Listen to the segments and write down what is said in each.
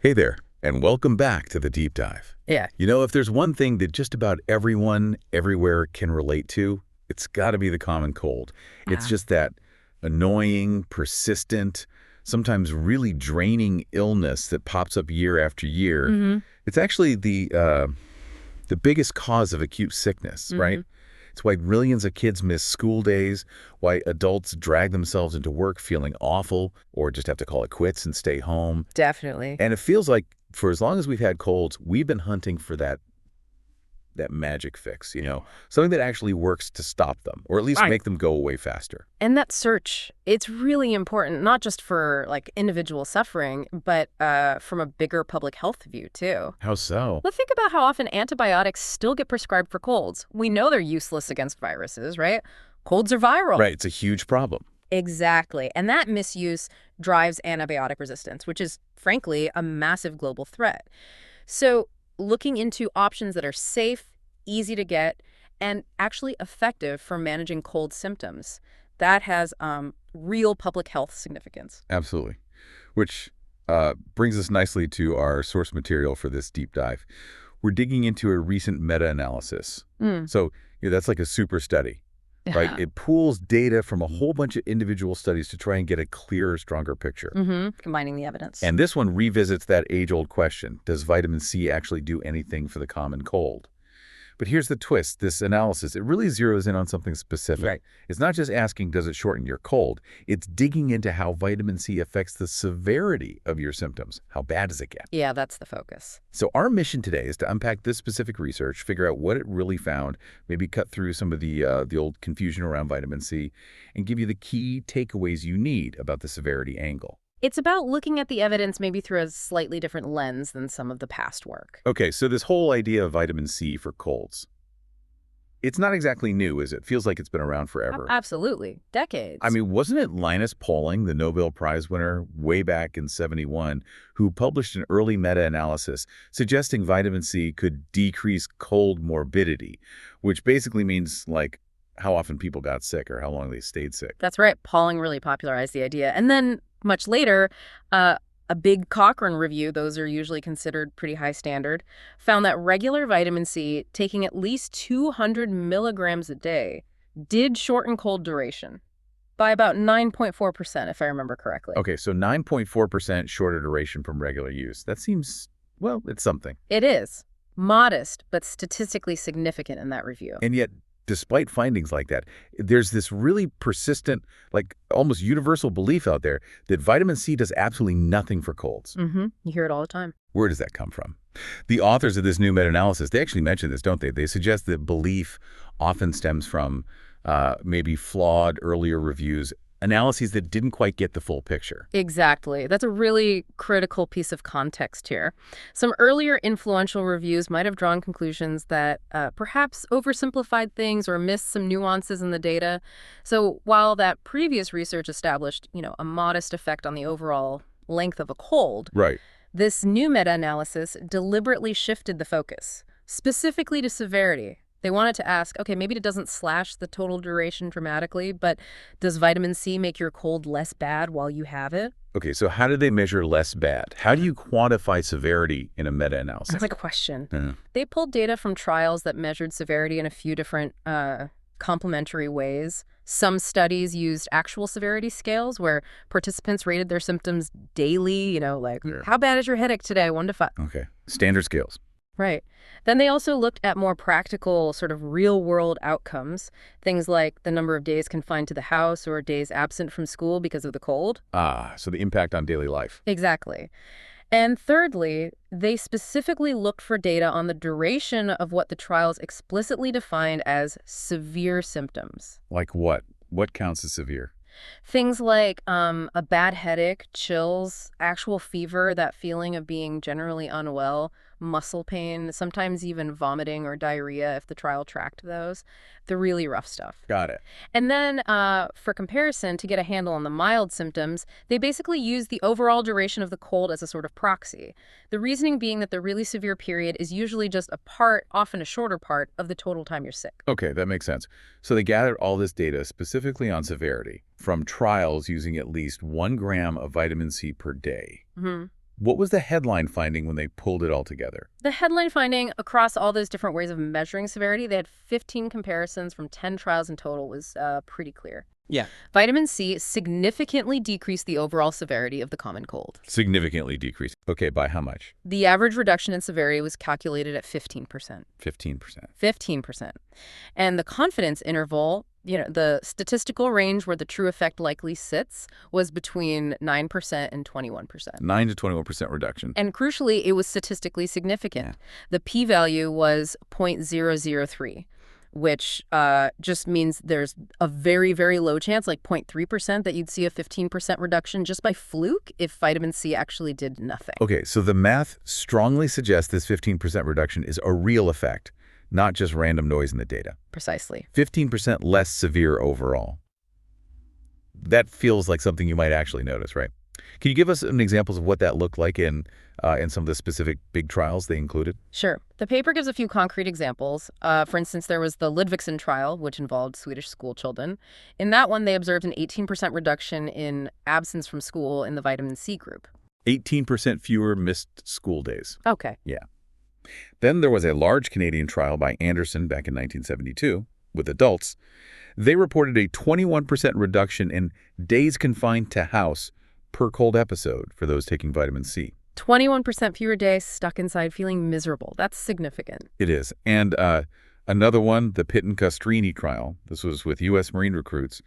Hey there, and welcome back to the deep dive. Yeah. You know, if there's one thing that just about everyone, everywhere can relate to, it's got to be the common cold. It's Ah. just that annoying, persistent, sometimes really draining illness that pops up year after year. Mhm. It's actually the biggest cause of acute sickness, right? Mhm. It's why millions of kids miss school days, why adults drag themselves into work feeling awful, or just have to call it quits and stay home. Definitely. And it feels like for as long as we've had colds, we've been hunting for that magic fix, something that actually works to stop them, or at least Right. make them go away faster. And that search, it's really important, not just for like individual suffering, but from a bigger public health view too. How so? Well, think about how often antibiotics still get prescribed for colds. We know they're useless against viruses, right? Colds are viral. Right, it's a huge problem. Exactly. And that misuse drives antibiotic resistance, which is frankly a massive global threat. So looking into options that are safe, easy to get, and actually effective for managing cold symptoms, that has real public health significance. Absolutely. Which brings us nicely to our source material for this deep dive. We're digging into a recent meta-analysis. Mm. So that's like a super study, right? It pools data from a whole bunch of individual studies to try and get a clearer, stronger picture. Combining the evidence. And this one revisits that age-old question, does vitamin C actually do anything for the common cold? But here's the twist, this analysis, it really zeroes in on something specific. Right. It's not just asking, does it shorten your cold? It's digging into how vitamin C affects the severity of your symptoms. How bad does it get? Yeah, that's the focus. So our mission today is to unpack this specific research, figure out what it really found, maybe cut through some of the old confusion around vitamin C, and give you the key takeaways you need about the severity angle. It's about looking at the evidence maybe through a slightly different lens than some of the past work. Okay, so this whole idea of vitamin C for colds, it's not exactly new, is it? Feels like it's been around forever. Absolutely. Decades. I mean, wasn't it Linus Pauling, the Nobel Prize winner way back in '71, who published an early meta-analysis suggesting vitamin C could decrease cold morbidity, which basically means, like, how often people got sick or how long they stayed sick. That's right. Pauling really popularized the idea. And then much later, a big Cochrane review, those are usually considered pretty high standard, found that regular vitamin C, taking at least 200 milligrams a day, did shorten cold duration by about 9.4%, if I remember correctly. Okay, so 9.4% shorter duration from regular use. That seems, well, it's something. It is modest, but statistically significant in that review. And yet, despite findings like that, there's this really persistent, like almost universal belief out there that vitamin C does absolutely nothing for colds. You hear it all the time. Where does that come from? The authors of this new meta-analysis, they actually mention this, don't they? They suggest that belief often stems from maybe flawed earlier reviews, analyses that didn't quite get the full picture. Exactly. That's a really critical piece of context here. Some earlier influential reviews might have drawn conclusions that perhaps oversimplified things or missed some nuances in the data. So while that previous research established, a modest effect on the overall length of a cold, Right. this new meta-analysis deliberately shifted the focus, specifically to severity. They wanted to ask, okay, maybe it doesn't slash the total duration dramatically, but does vitamin C make your cold less bad while you have it? Okay, so how do they measure less bad? How do you quantify severity in a meta-analysis? That's a good question. Yeah. They pulled data from trials that measured severity in a few different complementary ways. Some studies used actual severity scales where participants rated their symptoms daily, like, Sure. How bad is your headache today? 1 to 5. Okay, standard scales. Right. Then they also looked at more practical, sort of real-world outcomes, things like the number of days confined to the house or days absent from school because of the cold. Ah, so the impact on daily life. Exactly. And thirdly, they specifically looked for data on the duration of what the trials explicitly defined as severe symptoms. Like what? What counts as severe? Things like a bad headache, chills, actual fever, that feeling of being generally unwell, muscle pain, sometimes even vomiting or diarrhea if the trial tracked those. The really rough stuff. Got it. And then for comparison, to get a handle on the mild symptoms, they basically use the overall duration of the cold as a sort of proxy. The reasoning being that the really severe period is usually just a part, often a shorter part, of the total time you're sick. Okay, that makes sense. So they gathered all this data specifically on severity from trials using at least 1 gram of vitamin C per day. What was the headline finding when they pulled it all together? The headline finding across all those different ways of measuring severity, they had 15 comparisons from 10 trials in total, was pretty clear. Yeah. Vitamin C significantly decreased the overall severity of the common cold. Significantly decreased. Okay, by how much? The average reduction in severity was calculated at 15%. 15%. 15%. And the confidence interval, the statistical range where the true effect likely sits, was between 9% and 21%. 9 to 21% reduction. And crucially, it was statistically significant. The p-value was 0.003. Which just means there's a very, very low chance, like 0.3%, that you'd see a 15% reduction just by fluke if vitamin C actually did nothing. Okay, so the math strongly suggests this 15% reduction is a real effect, not just random noise in the data. Precisely. 15% less severe overall. That feels like something you might actually notice, right? Can you give us some examples of what that looked like in some of the specific big trials they included? Sure. The paper gives a few concrete examples. For instance, there was the Ludvigsen trial, which involved Swedish school children. In that one, they observed an 18% reduction in absence from school in the vitamin C group. 18% fewer missed school days. Okay. Yeah. Then there was a large Canadian trial by Anderson back in 1972 with adults. They reported a 21% reduction in days confined to house per cold episode for those taking vitamin C. 21% fewer days stuck inside feeling miserable. That's significant. It is. And another one, the Pitton-Castrini trial. This was with U.S. Marine recruits.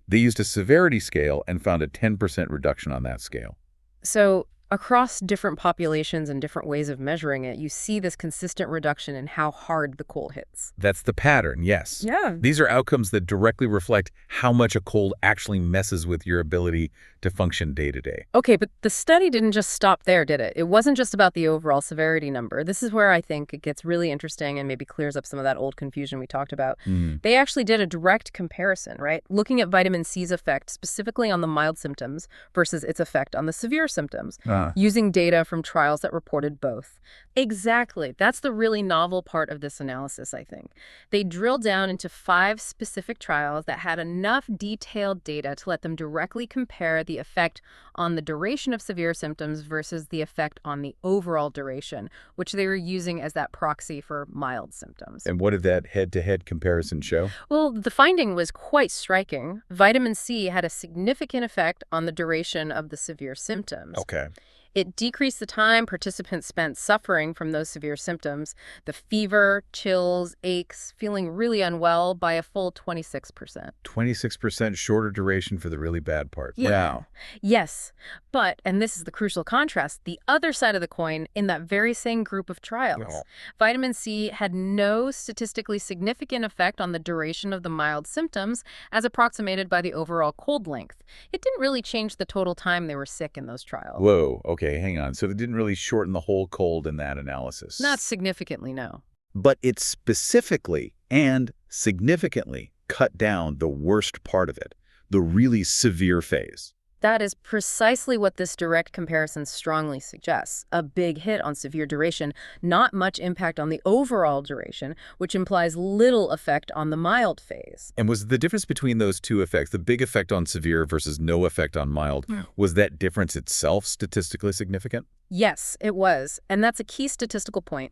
They used a severity scale and found a 10% reduction on that scale. So across different populations and different ways of measuring it, you see this consistent reduction in how hard the cold hits. That's the pattern, yes. Yeah. These are outcomes that directly reflect how much a cold actually messes with your ability to function day to day. Okay, but the study didn't just stop there, did it? It wasn't just about the overall severity number. This is where I think it gets really interesting and maybe clears up some of that old confusion we talked about. They actually did a direct comparison, right? Looking at vitamin C's effect specifically on the mild symptoms versus its effect on the severe symptoms, using data from trials that reported both. Exactly. That's the really novel part of this analysis, I think. They drilled down into 5 specific trials that had enough detailed data to let them directly compare the effect on the duration of severe symptoms versus the effect on the overall duration, which they were using as that proxy for mild symptoms. And what did that head-to-head comparison show? Well, the finding was quite striking. Vitamin C had a significant effect on the duration of the severe symptoms. Okay. It decreased the time participants spent suffering from those severe symptoms, the fever, chills, aches, feeling really unwell, by a full 26%. 26% shorter duration for the really bad part. Yeah. Wow. Yes, but, and this is the crucial contrast, the other side of the coin in that very same group of trials. Oh. Vitamin C had no statistically significant effect on the duration of the mild symptoms as approximated by the overall cold length. It didn't really change the total time they were sick in those trials. Whoa, okay, hang on. So they didn't really shorten the whole cold in that analysis. Not significantly, no. But it specifically and significantly cut down the worst part of it, the really severe phase. That is precisely what this direct comparison strongly suggests. A big hit on severe duration, not much impact on the overall duration, which implies little effect on the mild phase. And was the difference between those two effects, the big effect on severe versus no effect on mild, was that difference itself statistically significant? Yes, it was. And that's a key statistical point.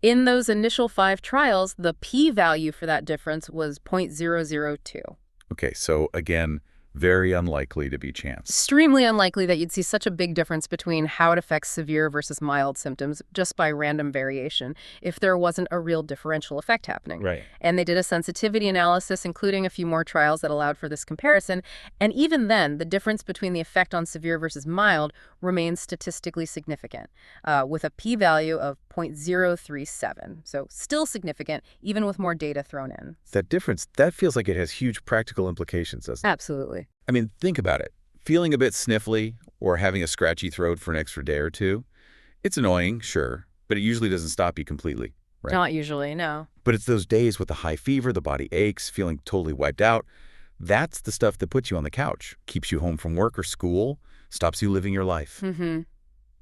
In those initial 5 trials, the p-value for that difference was 0.002. Okay, so again, very unlikely to be chance. Extremely unlikely that you'd see such a big difference between how it affects severe versus mild symptoms just by random variation if there wasn't a real differential effect happening. Right. And they did a sensitivity analysis, including a few more trials that allowed for this comparison. And even then, the difference between the effect on severe versus mild remains statistically significant, with a p-value of 0.037. So still significant, even with more data thrown in. That difference, that feels like it has huge practical implications, doesn't it? Absolutely. I mean, think about it. Feeling a bit sniffly or having a scratchy throat for an extra day or two, it's annoying, sure, but it usually doesn't stop you completely, right? Not usually, no. But it's those days with the high fever, the body aches, feeling totally wiped out. That's the stuff that puts you on the couch, keeps you home from work or school, stops you living your life.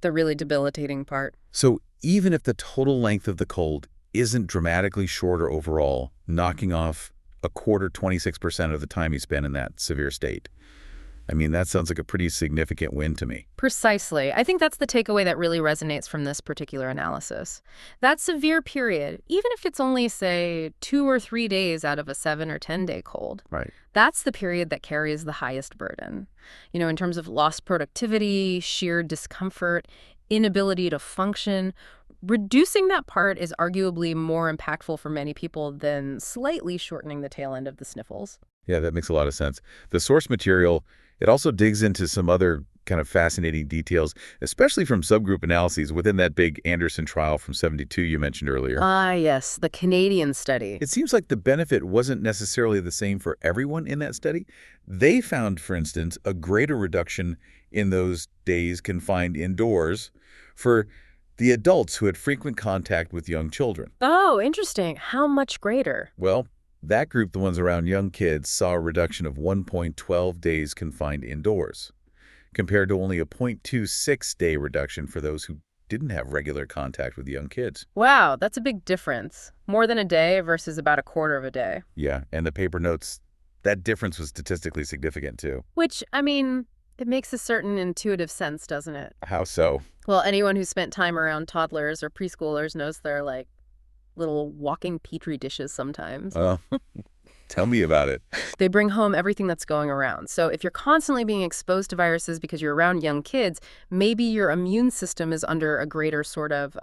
The really debilitating part. So even if the total length of the cold isn't dramatically shorter overall, knocking off a quarter, 26% of the time you spend in that severe state, I mean, that sounds like a pretty significant win to me. Precisely. I think that's the takeaway that really resonates from this particular analysis. That severe period, even if it's only, say, 2 or 3 days out of a 7 or 10-day cold, Right. that's the period that carries the highest burden. In terms of lost productivity, sheer discomfort, inability to function, reducing that part is arguably more impactful for many people than slightly shortening the tail end of the sniffles. Yeah, that makes a lot of sense. The source material, it also digs into some other kind of fascinating details, especially from subgroup analyses within that big Anderson trial from '72 you mentioned earlier. Ah, yes, the Canadian study. It seems like the benefit wasn't necessarily the same for everyone in that study. They found, for instance, a greater reduction in those days confined indoors for the adults who had frequent contact with young children. Oh, interesting. How much greater? Well, that group, the ones around young kids, saw a reduction of 1.12 days confined indoors, compared to only a 0.26-day reduction for those who didn't have regular contact with young kids. Wow, that's a big difference. More than a day versus about a quarter of a day. Yeah, and the paper notes that difference was statistically significant, too. Which, it makes a certain intuitive sense, doesn't it? How so? Well, anyone who spent time around toddlers or preschoolers knows they're like little walking petri dishes sometimes. Tell me about it. They bring home everything that's going around. So if you're constantly being exposed to viruses because you're around young kids, maybe your immune system is under a greater sort of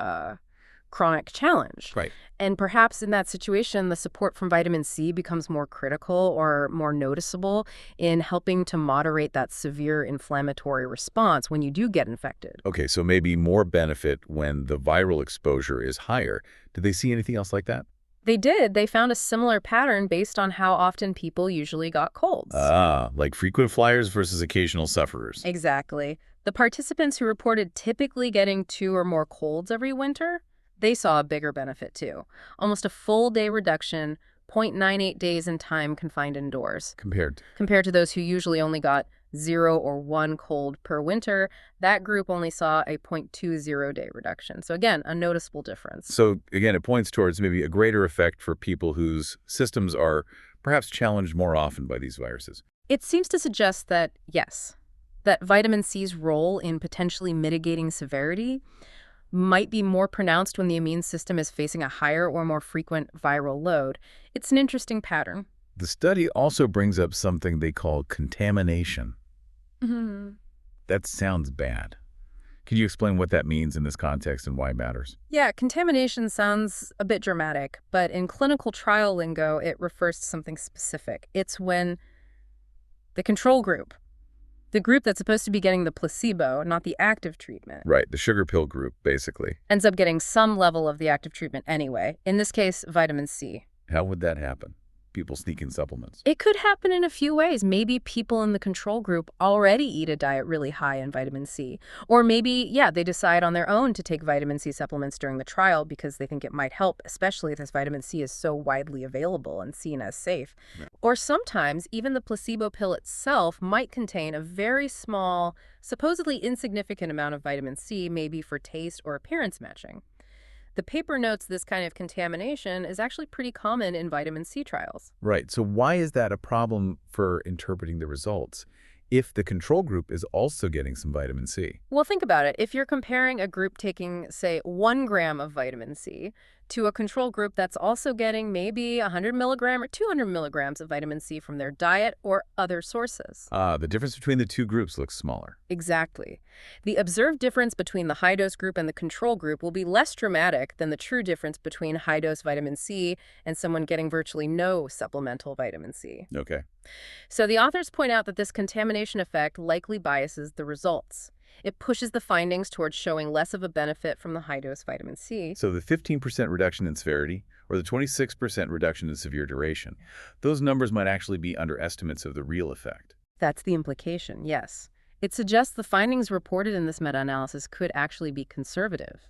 chronic challenge. Right. And perhaps in that situation, the support from vitamin C becomes more critical or more noticeable in helping to moderate that severe inflammatory response when you do get infected. Okay, so maybe more benefit when the viral exposure is higher. Did they see anything else like that? They did. They found a similar pattern based on how often people usually got colds. Like frequent flyers versus occasional sufferers. Exactly. The participants who reported typically getting 2 or more colds every winter, they saw a bigger benefit too. Almost a full day reduction, 0.98 days in time confined indoors. Compared to those who usually only got 0 or 1 cold per winter, that group only saw a 0.20 day reduction. So again, a noticeable difference. So again, it points towards maybe a greater effect for people whose systems are perhaps challenged more often by these viruses. It seems to suggest that, yes, that vitamin C's role in potentially mitigating severity might be more pronounced when the immune system is facing a higher or more frequent viral load. It's an interesting pattern. The study also brings up something they call contamination. That sounds bad. Can you explain what that means in this context and why it matters? Yeah, contamination sounds a bit dramatic, but in clinical trial lingo, it refers to something specific. It's when the control group, the group that's supposed to be getting the placebo, not the active treatment, Right, the sugar pill group, basically. ends up getting some level of the active treatment anyway. In this case, vitamin C. How would that happen? People sneaking supplements. It could happen in a few ways. Maybe people in the control group already eat a diet really high in vitamin C. Or maybe, they decide on their own to take vitamin C supplements during the trial because they think it might help, especially if this vitamin C is so widely available and seen as safe. Right. Or sometimes even the placebo pill itself might contain a very small, supposedly insignificant amount of vitamin C, maybe for taste or appearance matching. The paper notes this kind of contamination is actually pretty common in vitamin C trials. Right, so why is that a problem for interpreting the results if the control group is also getting some vitamin C? Well, think about it. If you're comparing a group taking, say, 1 gram of vitamin C to a control group that's also getting maybe 100 milligram or 200 milligrams of vitamin C from their diet or other sources. The difference between the two groups looks smaller. Exactly. The observed difference between the high-dose group and the control group will be less dramatic than the true difference between high-dose vitamin C and someone getting virtually no supplemental vitamin C. Okay. So the authors point out that this contamination effect likely biases the results. It pushes the findings towards showing less of a benefit from the high-dose vitamin C. So the 15% reduction in severity or the 26% reduction in severe duration, those numbers might actually be underestimates of the real effect. That's the implication, yes. It suggests the findings reported in this meta-analysis could actually be conservative.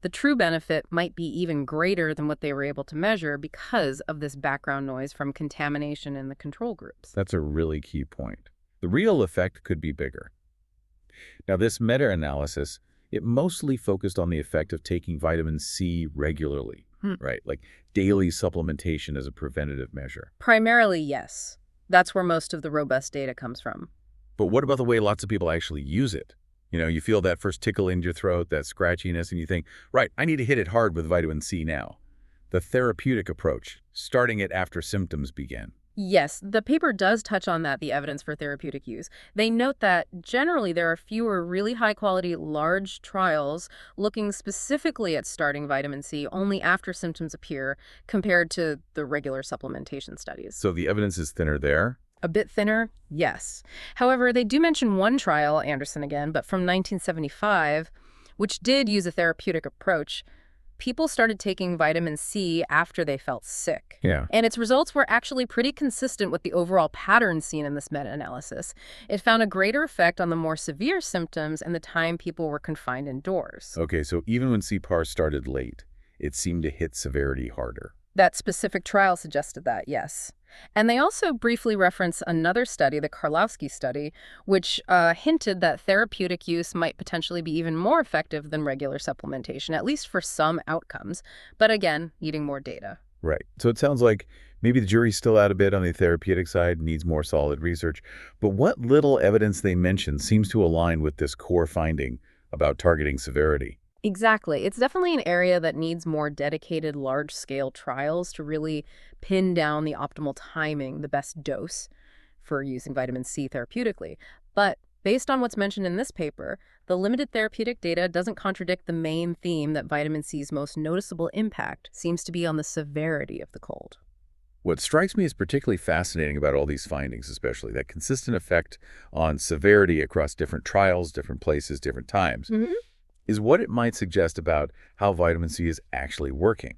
The true benefit might be even greater than what they were able to measure because of this background noise from contamination in the control groups. That's a really key point. The real effect could be bigger. Now, this meta-analysis, it mostly focused on the effect of taking vitamin C regularly, right? Like daily supplementation as a preventative measure. Primarily, yes. That's where most of the robust data comes from. But what about the way lots of people actually use it? You feel that first tickle in your throat, that scratchiness, and you think, right, I need to hit it hard with vitamin C now. The therapeutic approach, starting it after symptoms begin. Yes, the paper does touch on that, the evidence for therapeutic use. They note that generally there are fewer really high-quality, large trials looking specifically at starting vitamin C only after symptoms appear compared to the regular supplementation studies. So the evidence is thinner there? A bit thinner, yes. However, they do mention one trial, Anderson again, but from 1975, which did use a therapeutic approach. People started taking vitamin C after they felt sick. Yeah. And its results were actually pretty consistent with the overall pattern seen in this meta-analysis. It found a greater effect on the more severe symptoms and the time people were confined indoors. Okay, so even when CPAR started late, it seemed to hit severity harder. That specific trial suggested that, yes. And they also briefly reference another study, the Karlowski study, which hinted that therapeutic use might potentially be even more effective than regular supplementation, at least for some outcomes. But again, needing more data. Right. So it sounds like maybe the jury's still out a bit on the therapeutic side, needs more solid research. But what little evidence they mention seems to align with this core finding about targeting severity. Exactly. It's definitely an area that needs more dedicated large-scale trials to really pin down the optimal timing, the best dose for using vitamin C therapeutically. But based on what's mentioned in this paper, the limited therapeutic data doesn't contradict the main theme that vitamin C's most noticeable impact seems to be on the severity of the cold. What strikes me as particularly fascinating about all these findings, especially that consistent effect on severity across different trials, different places, different times, is what it might suggest about how vitamin C is actually working.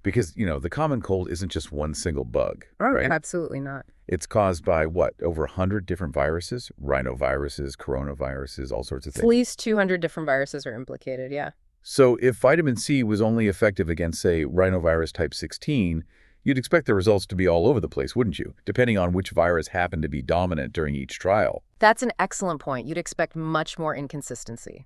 Because, the common cold isn't just one single bug, right? Absolutely not. It's caused by, what, over 100 different viruses? Rhinoviruses, coronaviruses, all sorts of things. At least 200 different viruses are implicated, yeah. So if vitamin C was only effective against, say, rhinovirus type 16, you'd expect the results to be all over the place, wouldn't you? Depending on which virus happened to be dominant during each trial. That's an excellent point. You'd expect much more inconsistency.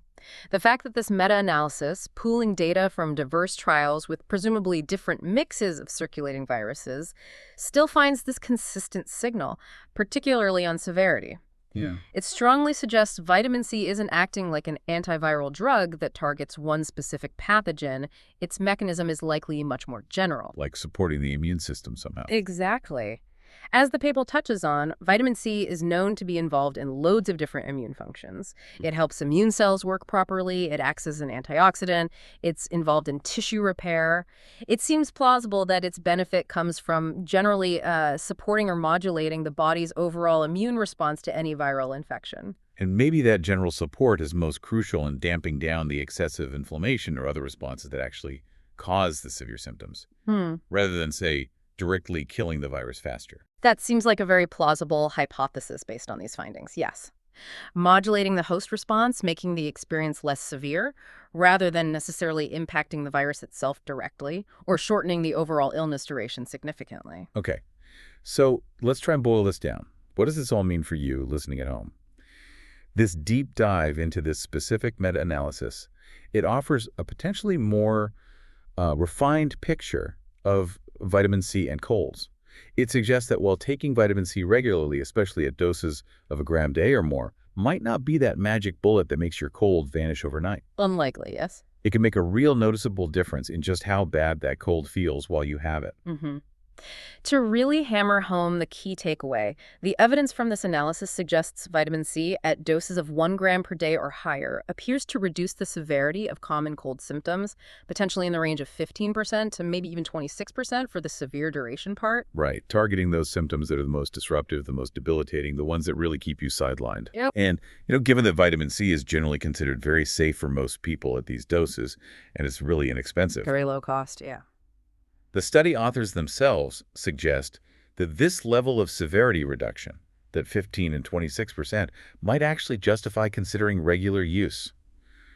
The fact that this meta-analysis, pooling data from diverse trials with presumably different mixes of circulating viruses, still finds this consistent signal, particularly on severity. Yeah. It strongly suggests vitamin C isn't acting like an antiviral drug that targets one specific pathogen. Its mechanism is likely much more general. Like supporting the immune system somehow. Exactly. As the paper touches on, vitamin C is known to be involved in loads of different immune functions. It helps immune cells work properly, it acts as an antioxidant, it's involved in tissue repair. It seems plausible that its benefit comes from generally supporting or modulating the body's overall immune response to any viral infection. And maybe that general support is most crucial in damping down the excessive inflammation or other responses that actually cause the severe symptoms, rather than, say, directly killing the virus faster. That seems like a very plausible hypothesis based on these findings, yes. Modulating the host response, making the experience less severe, rather than necessarily impacting the virus itself directly, or shortening the overall illness duration significantly. Okay, so let's try and boil this down. What does this all mean for you listening at home? This deep dive into this specific meta-analysis, it offers a potentially more refined picture of vitamin C and colds. It suggests that while taking vitamin C regularly, especially at doses of a gram a day or more, might not be that magic bullet that makes your cold vanish overnight. Unlikely, yes? It can make a real noticeable difference in just how bad that cold feels while you have it. To really hammer home the key takeaway, the evidence from this analysis suggests vitamin C at doses of 1 gram per day or higher appears to reduce the severity of common cold symptoms, potentially in the range of 15% to maybe even 26% for the severe duration part. Right, targeting those symptoms that are the most disruptive, the most debilitating, the ones that really keep you sidelined. Yep. And, given that vitamin C is generally considered very safe for most people at these doses, and it's really inexpensive. Very low cost, yeah. The study authors themselves suggest that this level of severity reduction, that 15 and 26%, might actually justify considering regular use,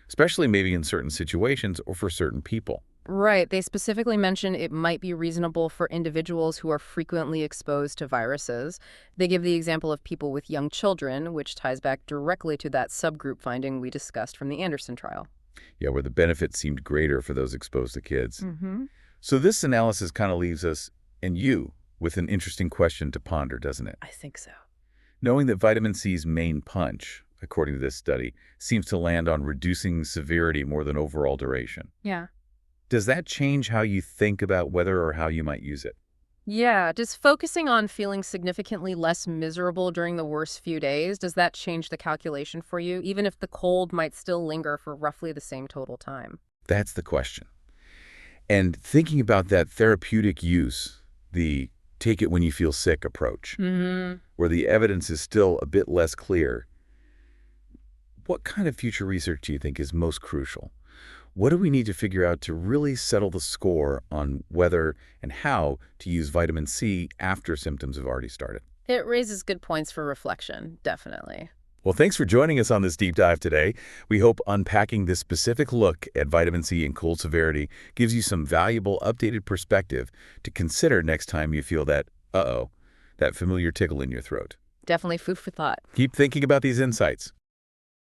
especially maybe in certain situations or for certain people. Right. They specifically mention it might be reasonable for individuals who are frequently exposed to viruses. They give the example of people with young children, which ties back directly to that subgroup finding we discussed from the Anderson trial. Yeah, where the benefit seemed greater for those exposed to kids. So this analysis kind of leaves us, and you, with an interesting question to ponder, doesn't it? I think so. Knowing that vitamin C's main punch, according to this study, seems to land on reducing severity more than overall duration. Yeah. Does that change how you think about whether or how you might use it? Yeah, does focusing on feeling significantly less miserable during the worst few days, does that change the calculation for you, even if the cold might still linger for roughly the same total time? That's the question. And thinking about that therapeutic use, the take it when you feel sick approach, Mm-hmm. where the evidence is still a bit less clear, what kind of future research do you think is most crucial? What do we need to figure out to really settle the score on whether and how to use vitamin C after symptoms have already started? It raises good points for reflection, definitely. Well, thanks for joining us on this deep dive today. We hope unpacking this specific look at vitamin C and cold severity gives you some valuable updated perspective to consider next time you feel that, that familiar tickle in your throat. Definitely food for thought. Keep thinking about these insights.